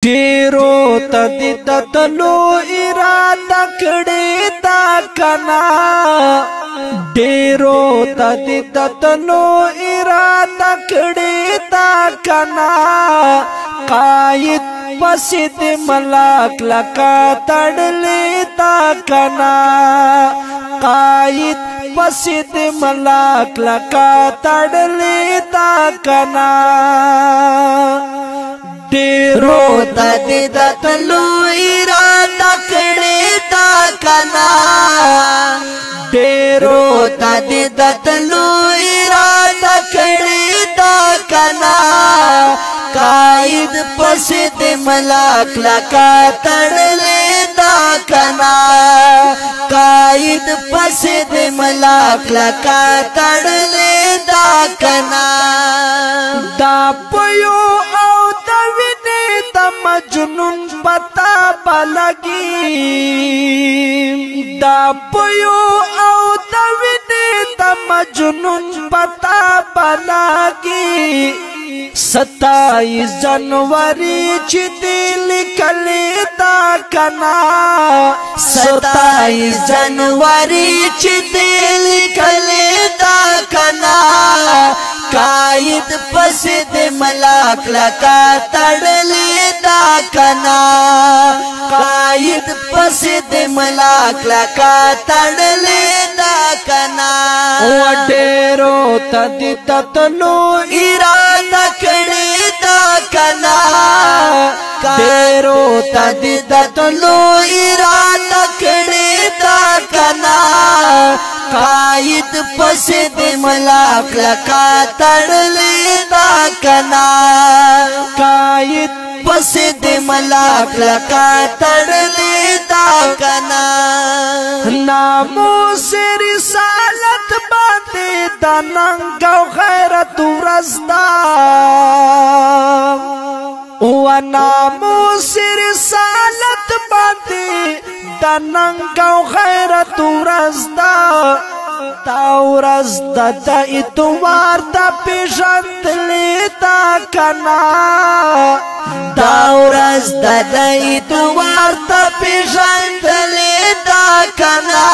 ډیرو تدیدتلو اراده کړې تا کنا ډیرو تدیدتلو اراده کړې تا کنا قائد پسید ملاک لکا تړلې تا کنا قائد پسید ملاک لکا تړلې تا کنا ډیرو تدیدتلو اراده کړې تا کنا ډیرو تدیدتلو اراده کړې تا کنا قائد پسید ملاک لکا تړلې تا کنا قائد پسید ملاک لکا تړلې تا کنا دا پيو او دا ویني دا مجنون پتا بلگی دا پيو او دا ویني دا مجنون پتا بلگی 27 जनवरी چې دل کلی تا کنا 27 जनवरी چې دل کلی تا کنا قائد پسید ملاک لکا تړلې تا کنا قائد پسید ملاک لکا تړلې تا کنا وډېرو تدیدتلو اراده کړې تا کنا ډېرو تدیدتلو اراده کړې تا کنا قائد پسید ملاک لکا تړلې تا کنا قائد پسید ملاک لکا تړلې تا کنا ناموس رسالت باندې د ننګ او غیرت ورزدا او ناموس رسالت باندې د ننګ او غیرت ورزدا تا ورزدا د اتوار د پیژندلې تا کنا دا ورزدا د اتوار د پیژندلې تا کنا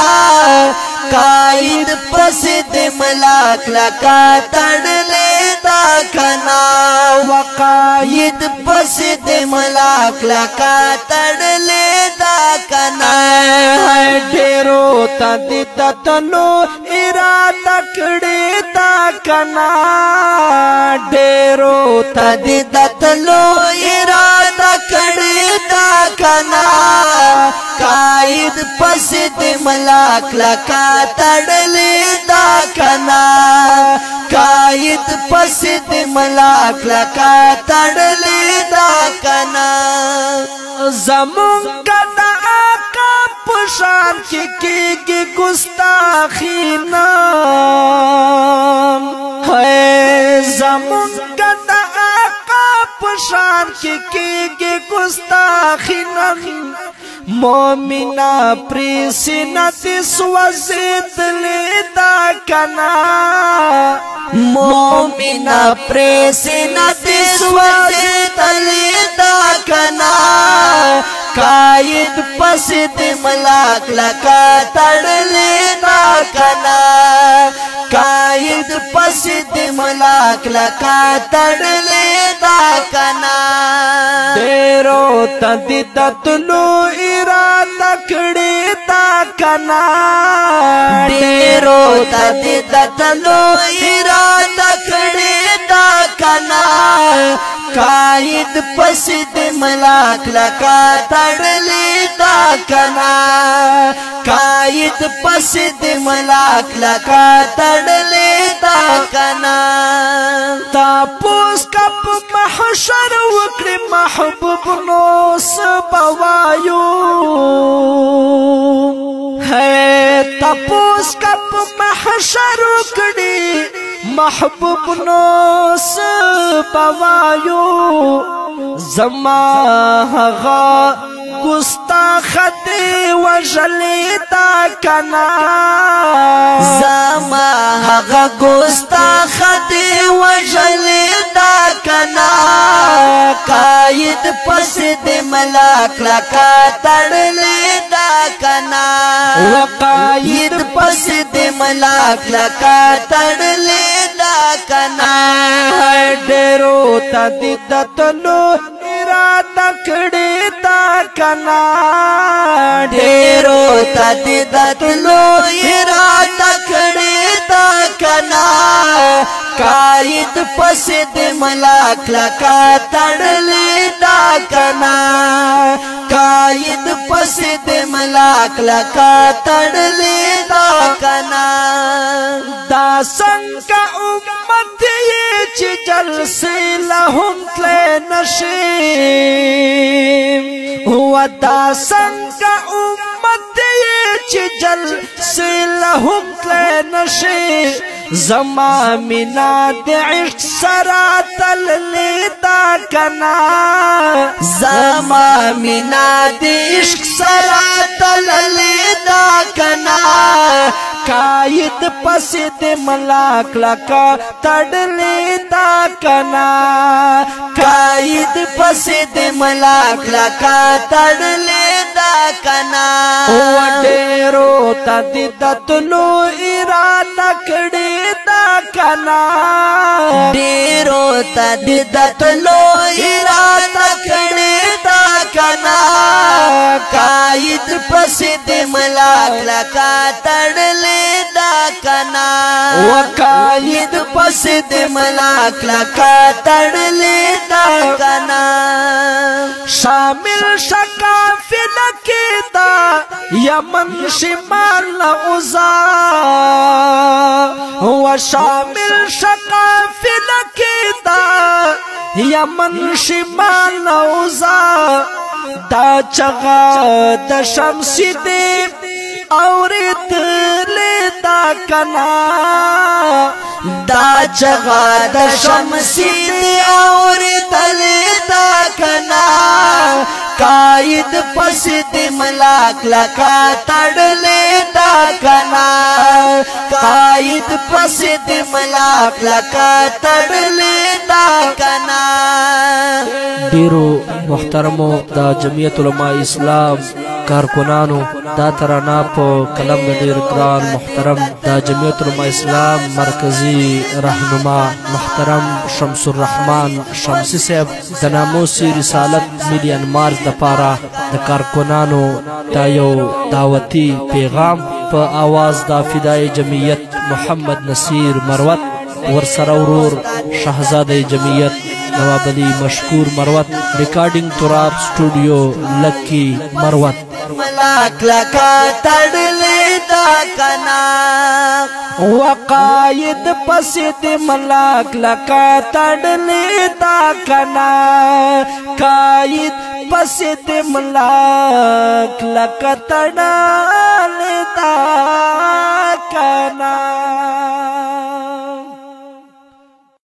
قائد پسید ملاک لکا تړلې تا کنا وقائد پسید ملاک لکا تړلې تا کنا ډیرو تدیدتلو اراده کړې تا کنا ډیرو تدیدتلو اراده کړې تا کنا قائد پسید ملاک لکا تړلې تا کنا قائد پسید ملاک لکا تړلې تا کنا زمون کنا آقا پشان کی کیگی گستاخی نام ہے زمون کنا آقا پشان کی کیگی گستاخی نام مومنا پریسنت سوزید لیتا کنا مومنا پریسنت سوزید لیتا کنا قائد پسید ملاک لکا تړلې تا کنا قائد پسید ملاک لکا تړلې تا کنا ډېرو تدیدتلو اراده کړې تا کنا ډېرو تدیدتلو اراده کړې تا کنا قائد پسید ملاک لکا تړلې تا کنا قائد پسید ملاک لکا تړلې تا کنا تاپوس کپ محشر وکړي محبوب نو سبوایو ہے تاپوس کپ محشر وکړي محبوب نو سبوایو زما هغه گستاخ دی وژلې تا کنا زما هغه گستاخ دی وژلې تا کنا قائد پس د ملاک لکا تړلې دا کنا وقائد پس د ملاک لکا تړلې دا کنا ډېرو ته د تلو اراده کړې دا کنا ډېرو ته د تلو اراده کړې دا کنا قائد پس د ملاک لکا تړلې دا کنا قائد پس د ملاک لکا تړلې دا کنا دا څنګه امت یې چې جلسې لهم تلې نشي هو دا څنګه امت یې چې جلسې لهم تلې نشي زما مینا د عشق سره تللې دا کنا زما مینا د عشق سره تللې دا کنا قائد پس د ملاک لکا تړلې دا کنا قائد پس د ملاک لکا تړلې دا کنا ډېرو ته د تلو اراده کړې دا کنا ډېرو ته د تلو اراده کړې دا کنا قائد پس د ملاک لکا تړلې دا کنا وقائد پس د ملاک لکا تړلې دا کنا شامل شقافل کې دا یمن شمال اوزا هو شامل شقافل کې دا یمن شمال اوزا دا چغا د شمس دی اورت لیتا کنا دا چغا د شمس دی اورت لیتا کنا قائد پس د ملاک لکا تړلې دا کنا قائد پس د ملاک لکا تړلې دا کنا ډیرو محترمو دا جمعیت علماء اسلام کارکنانو دا ترانا په کلم د ډیر ګران محترم دا جمعیت علماء اسلام مرکزی رهنما محترم شمس الرحمن شمسی صاحب د ناموسي رسالت میلیون مارچ د پاره د کارکنانو دا یو دعوتی پیغام په आवाज دا فدای جمعیت محمد نصیر مروت ورسره ورور شهزاده جمعیت نواب علی مشکور مروت ریکارڈنگ تراب سٹوڈیو لکی مروت ملاک لکا تړلې دا کنا وقائد پس د ملاک لکا تړلې دا کنا قائد پس د ملاک لکا تړلې دا